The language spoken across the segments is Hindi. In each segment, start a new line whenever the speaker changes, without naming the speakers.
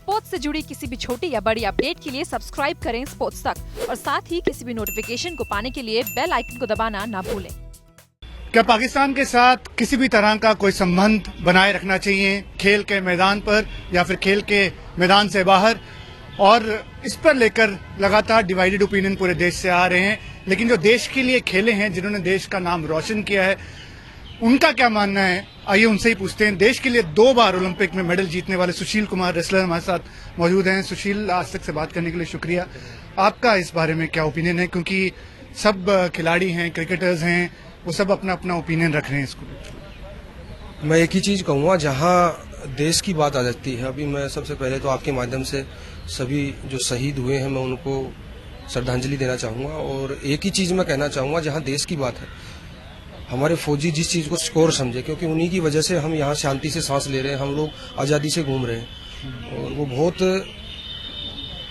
स्पोर्ट्स से जुड़ी किसी भी छोटी या बड़ी अपडेट के लिए सब्सक्राइब करें स्पोर्ट्स तक और साथ ही किसी भी नोटिफिकेशन को पाने के लिए बेल आइकन को दबाना ना भूलें।
क्या पाकिस्तान के साथ किसी भी तरह का कोई संबंध बनाए रखना चाहिए खेल के मैदान पर या फिर खेल के मैदान से बाहर? और इस पर लेकर लगातार डिवाइडेड ओपिनियन पूरे देश से आ रहे हैं, लेकिन जो देश के लिए खेले हैं, जिन्होंने देश का नाम रोशन किया है, उनका क्या मानना है? आइए उनसे ही पूछते हैं। देश के लिए 2 बार ओलंपिक में मेडल जीतने वाले सुशील कुमार रेसलर हमारे साथ मौजूद हैं। सुशील, आज तक से बात करने के लिए शुक्रिया। आपका इस बारे में क्या ओपिनियन है? क्योंकि सब खिलाड़ी हैं, क्रिकेटर्स हैं, वो सब अपना अपना ओपिनियन रख रहे हैं इसको।
मैं एक ही चीज कहूँगा, जहाँ देश की बात आ जाती है, अभी मैं सबसे पहले तो आपके माध्यम से सभी जो शहीद हुए हैं मैं उनको श्रद्धांजलि देना चाहूँगा। और एक ही चीज मैं कहना चाहूँगा, जहाँ देश की बात है, हमारे फौजी जिस चीज को स्कोर समझे, क्योंकि उन्हीं की वजह से हम यहाँ शांति से सांस ले रहे हैं, हम लोग आज़ादी से घूम रहे हैं। और वो बहुत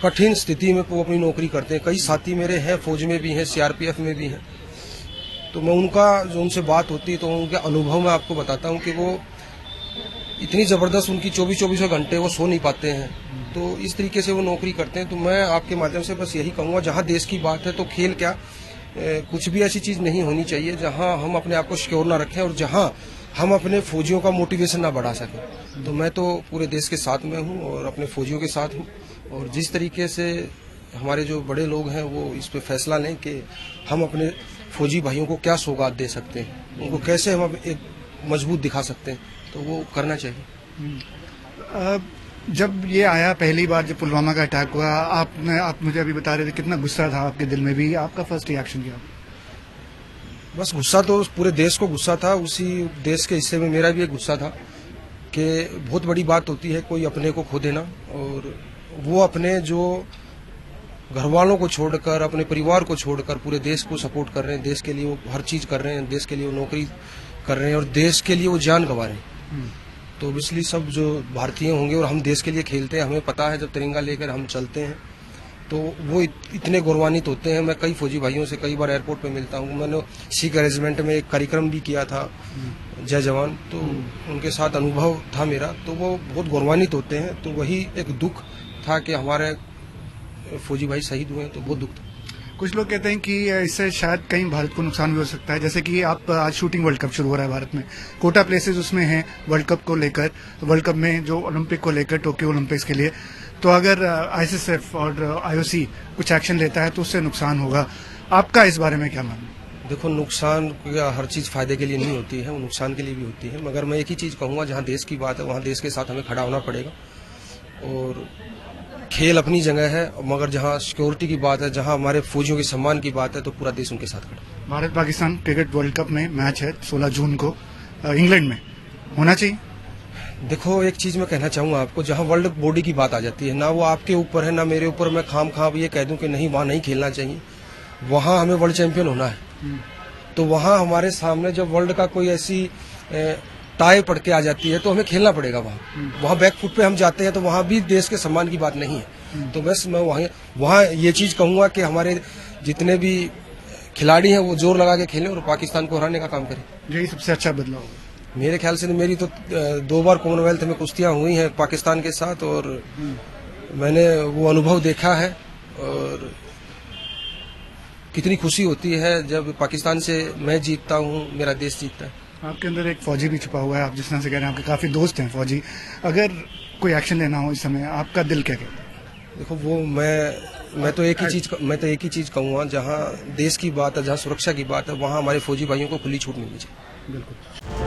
कठिन स्थिति में वो अपनी नौकरी करते हैं। कई साथी मेरे हैं, फौज में भी हैं, सीआरपीएफ में भी हैं। तो मैं उनका जो उनसे बात होती है तो उनके अनुभव मैं आपको बताता हूँ कि वो इतनी जबरदस्त, उनकी 24 घंटे वो सो नहीं पाते हैं, तो इस तरीके से वो नौकरी करते हैं। तो मैं आपके माध्यम से बस यही कहूँगा, जहाँ देश की बात है तो खेल क्या, कुछ भी ऐसी चीज नहीं होनी चाहिए जहाँ हम अपने आप को सिक्योर ना रखें और जहाँ हम अपने फौजियों का मोटिवेशन ना बढ़ा सकें। तो मैं तो पूरे देश के साथ में हूँ और अपने फौजियों के साथ हूँ। और जिस तरीके से हमारे जो बड़े लोग हैं वो इस पे फैसला लें कि हम अपने फौजी भाइयों को क्या सौगात दे सकते हैं, उनको कैसे हम एक मजबूत दिखा सकते हैं, तो वो करना चाहिए।
जब ये आया पहली बार, जब पुलवामा का अटैक हुआ, आप मुझे अभी बता रहे थे कितना गुस्सा था आपके दिल में भी, आपका फर्स्ट रिएक्शन क्या?
बस गुस्सा तो पूरे देश को गुस्सा था, उसी देश के हिस्से में मेरा भी एक गुस्सा था कि बहुत बड़ी बात होती है कोई अपने को खो देना, और वो अपने जो घर वालों को छोड़कर, अपने परिवार को छोड़कर पूरे देश को सपोर्ट कर रहे हैं, देश के लिए वो हर चीज कर रहे हैं, देश के लिए वो नौकरी कर रहे हैं और देश के लिए वो जान गंवा रहे हैं। तो इसलिए सब जो भारतीय होंगे और हम देश के लिए खेलते हैं, हमें पता है जब तिरंगा लेकर हम चलते हैं तो वो इतने गौरवान्वित होते हैं। मैं कई फौजी भाइयों से कई बार एयरपोर्ट पे मिलता हूँ। मैंने सिख रेजिमेंट में एक कार्यक्रम भी किया था, जय जवान, तो उनके साथ अनुभव था मेरा, तो वो बहुत गौरवान्वित होते हैं। तो वही एक दुख था कि हमारे फौजी भाई शहीद हुए, तो बहुत दुख था।
कुछ लोग कहते हैं कि इससे शायद कहीं भारत को नुकसान भी हो सकता है, जैसे कि आप आज शूटिंग वर्ल्ड कप शुरू हो रहा है भारत में, कोटा प्लेसेस उसमें हैं वर्ल्ड कप को लेकर, वर्ल्ड कप में जो ओलंपिक को लेकर, टोक्यो ओलंपिक्स के लिए, तो अगर आईएसएसएफ और आईओसी कुछ एक्शन लेता है तो उससे नुकसान होगा। आपका इस बारे में क्या मानना?
देखो, नुकसान हर चीज फायदे के लिए नहीं होती है, वो नुकसान के लिए भी होती है। मगर मैं एक ही चीज कहूंगा, जहाँ देश की बात है वहाँ देश के साथ हमें खड़ा होना पड़ेगा। और खेल अपनी जगह है, मगर जहाँ सिक्योरिटी की बात है, जहाँ हमारे फौजियों के सम्मान की बात है, तो पूरा देश उनके साथ खड़ा।
Bharat Pakistan cricket world cup में मैच है 16 जून को इंग्लैंड में, होना चाहिए?
देखो, एक चीज मैं कहना चाहूंगा आपको, जहाँ वर्ल्ड बॉडी की बात आ जाती है, ना वो आपके ऊपर है ना मेरे ऊपर, मैं खाम ये कह दूं कि नहीं वहाँ नहीं खेलना चाहिए। वहाँ हमें वर्ल्ड चैंपियन होना है। तो वहाँ हमारे सामने जब वर्ल्ड का कोई ऐसी टाई पड़ के आ जाती है तो हमें खेलना पड़ेगा। वहाँ बैकफुट पे हम जाते हैं तो वहाँ भी देश के सम्मान की बात नहीं है। तो बस मैं वहाँ ये चीज कहूंगा कि हमारे जितने भी खिलाड़ी हैं वो जोर लगा के खेलें और पाकिस्तान को हराने का काम करें।
यही सबसे अच्छा बदलाव होगा
मेरे ख्याल से। मेरी तो 2 बार कॉमनवेल्थ में कुश्तियां हुई हैं पाकिस्तान के साथ, और मैंने वो अनुभव देखा है। और कितनी खुशी होती है जब पाकिस्तान से मैं जीतता हूँ, मेरा देश जीतता है।
आपके अंदर एक फौजी भी छुपा हुआ है, आप जिस तरह से कह रहे हैं, आपके काफी दोस्त हैं फौजी। अगर कोई एक्शन लेना हो इस समय, आपका दिल क्या कहता है?
देखो, वो मैं तो एक ही चीज कहूँगा, जहाँ देश की बात है, जहाँ सुरक्षा की बात है, वहाँ हमारे फौजी भाइयों को खुली छूट मिलनी चाहिए।
बिल्कुल।